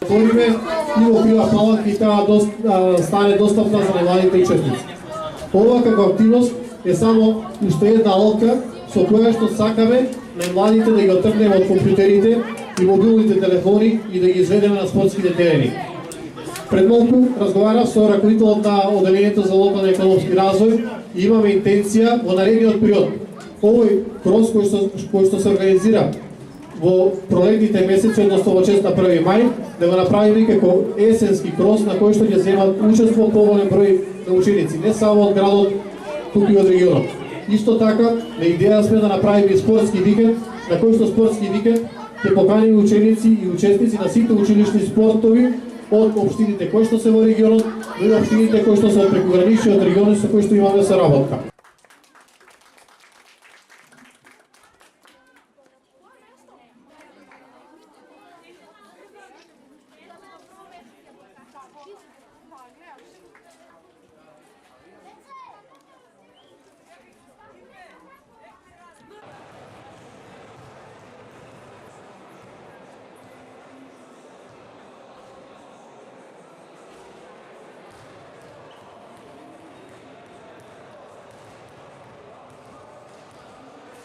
Отвориме и окрила палатка и таа стане достапна за невладите учесници. Ова како активност е само уште една лодка со која што сакаме најмладите да ги отргнеме од компјутерите и мобилните телефони и да ги изведеме на спортските терени. Пред малку разговарав со раководителот на Оделението за локален економски развој и имаме интенција во наредниот период овој крос кој што се организира во пролетните месеци, односно во чест на 1 мај, да го направиме како есенски крос на кој што ќе земат учество поголем број на ученици, не само од градот, туку и од регионот. Исто така, на идеја сме да направиме спортски викенд, на кој што спортски викенд ќе поканиме ученици и учесници на сите училишни спортови од општините кои што се во регионот, и општините кои што се од прекограничниот регион со кои што имаме соработка.